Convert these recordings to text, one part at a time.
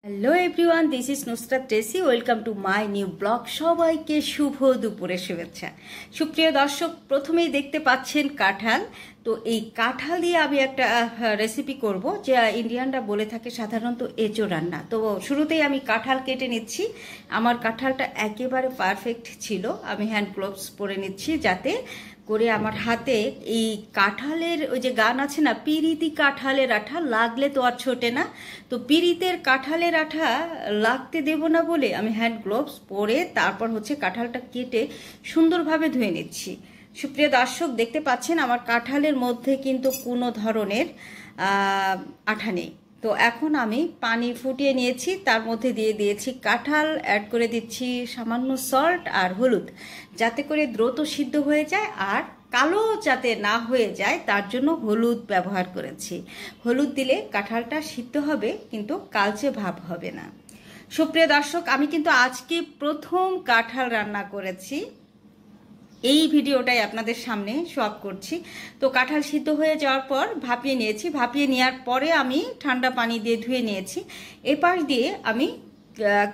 Hello everyone, this is Nusrat Tracy. Welcome to my new blog. সবাইকে শুভ দুপুরের শুভেচ্ছা। সুপ্রিয় দর্শক, প্রথমেই দেখতে পাচ্ছেন কাঁঠাল। তো এই কাঁঠাল দিয়ে আমি একটা রেসিপি করব, যা ইন্ডিয়ানরা বলে থাকে সাধারণত এঁচো রান্না। তো শুরুতেই আমি কাঁঠাল কেটে নিচ্ছি। আমার কাঁঠালটা একেবারে পারফেক্ট ছিল। আমি হ্যান্ড গ্লোভস পরে নিচ্ছি যাতে করে আমার হাতে এই কাঁঠালের ওই যে গান আছে না, পিরিতি কাঁঠালের আঠা লাগলে তো আর ছোটে না। তো পিরিতের কাঁঠালের আঠা লাগতে দেব না বলে আমি হ্যান্ড গ্লোভস পরে তারপর কাঁঠালটা কেটে সুন্দরভাবে ধুয়ে নিচ্ছি। সুপ্রিয় দর্শক, দেখতে পাচ্ছেন আমার কাঁঠালের মধ্যে কিন্তু কোনো ধরনের আঠা নেই। তো এখন আমি পানি ফুটিয়ে নিয়েছি, তার মধ্যে দিয়ে দিয়েছি কাঁঠাল, অ্যাড করে দিচ্ছি সামান্য সল্ট আর হলুদ, যাতে করে দ্রুত সিদ্ধ হয়ে যায় আর কালো যাতে না হয়ে যায় তার জন্য হলুদ ব্যবহার করেছি। হলুদ দিলে কাঁঠালটা সিদ্ধ হবে কিন্তু কালচে ভাব হবে না। সুপ্রিয় দর্শক, আমি কিন্তু আজকে প্রথম কাঁঠাল রান্না করেছি, এই ভিডিওটাই আপনাদের সামনে শো করছি। তো কাঁঠাল সিদ্ধ হয়ে যাওয়ার পর ভাপিয়ে নিয়েছি। ভাপিয়ে নেওয়ার পরে আমি ঠান্ডা পানি দিয়ে ধুয়ে নিয়েছি। এপাশ দিয়ে আমি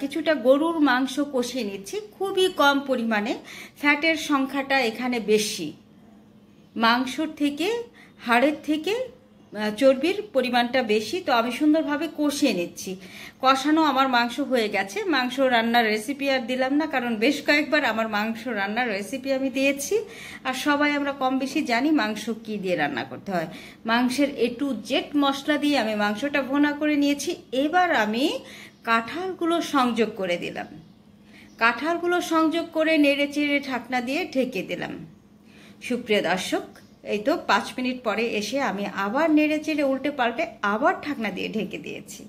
কিছুটা গরুর মাংস কষিয়ে নিচ্ছি, খুবই কম পরিমাণে। ফ্যাটের সংখ্যাটা এখানে বেশি, মাংসর থেকে হাড়ের থেকে চর্বির পরিমাণটা বেশি। তো আমি সুন্দরভাবে কষিয়ে নিচ্ছি। কষানো আমার মাংস হয়ে গেছে। মাংস রান্নার রেসিপি আর দিলাম না, কারণ বেশ কয়েকবার আমার মাংস রান্নার রেসিপি আমি দিয়েছি আর সবাই আমরা কম বেশি জানি মাংস কি দিয়ে রান্না করতে হয়। মাংসের A to Z মশলা দিয়ে আমি মাংসটা ভুনা করে নিয়েছি। এবার আমি কাঁঠালগুলো সংযোগ করে দিলাম। কাঁঠালগুলো সংযোগ করে নেড়ে চেড়ে ঢাকনা দিয়ে ঢেকে দিলাম। সুপ্রিয় দর্শক, এই তো 5 মিনিট পরে এসে আমি আবার নেড়ে চেড়ে উল্টে পাল্টে আবার ঢাকনা দিয়ে ঢেকে দিয়েছি।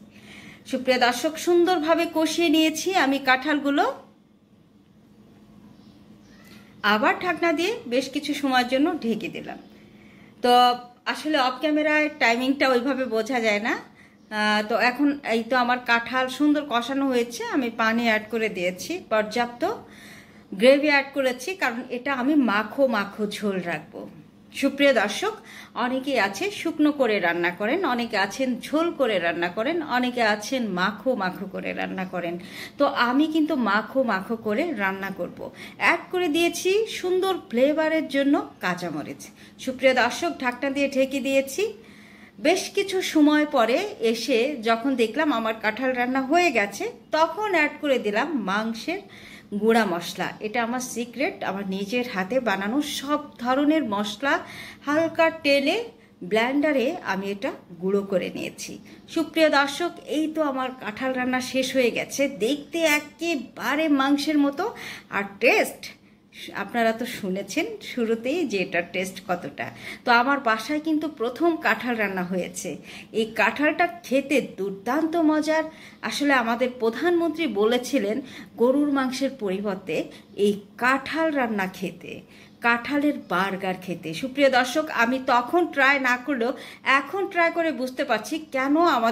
সুপ্রিয় দর্শক, সুন্দরভাবে কষিয়ে নিয়েছি আমি কাঁঠালগুলো। আবার ঢাকনা দিয়ে বেশ কিছু সময়ের জন্য ঢেকে দিলাম। তো আসলে অফ ক্যামেরায় টাইমিংটা ওইভাবে বোঝা যায় না। তো এখন এই তো আমার কাঁঠাল সুন্দর কষানো হয়েছে। আমি পানি অ্যাড করে দিয়েছি, পর্যাপ্ত গ্রেভি অ্যাড করেছি, কারণ এটা আমি মাখো মাখো ঝোল রাখবো। সুপ্রিয় দর্শক, অনেকে আছে শুকনো করে রান্না করেন, অনেকে আছেন ঝোল করে রান্না করেন, অনেকে আছেন মাখো মাখো করে রান্না করেন। তো আমি কিন্তু মাখো মাখো করে রান্না করব। অ্যাড করে দিয়েছি সুন্দর ফ্লেভারের জন্য কাঁচামরিচ। সুপ্রিয় দর্শক, ঢাকনা দিয়ে ঢেকে দিয়েছি। বেশ কিছু সময় পরে এসে যখন দেখলাম আমার কাঁঠাল রান্না হয়ে গেছে, তখন অ্যাড করে দিলাম মাংসের গুঁড়া মশলা। এটা আমার সিক্রেট, আমার নিজের হাতে বানানো সব ধরনের মশলা হালকা তেলে ব্লেন্ডারে আমি এটা গুঁড়ো করে নিয়েছি। সুপ্রিয় দর্শক, এই তো আমার কাঁঠাল রান্না শেষ হয়ে গেছে। দেখতে একেবারে মাংসের মতো, আর টেস্ট আপনারা তো শুনেছেন শুরুতেই যে এটার টেস্ট কতটা। তো আমার বাসায় কিন্তু প্রথম কাঁঠাল রান্না হয়েছে। এই কাঁঠালটা খেতে দুর্দান্ত মজার। আসলে আমাদের প্রধানমন্ত্রী বলেছিলেন গরুর মাংসের পরিবর্তে এই কাঁঠাল রান্না খেতে, কাঁঠালের বার্গার খেতে। সুপ্রিয় দর্শক, আমি তখন ট্রাই না করলেও এখন ট্রাই করে বুঝতে পারছি কেন আমাদের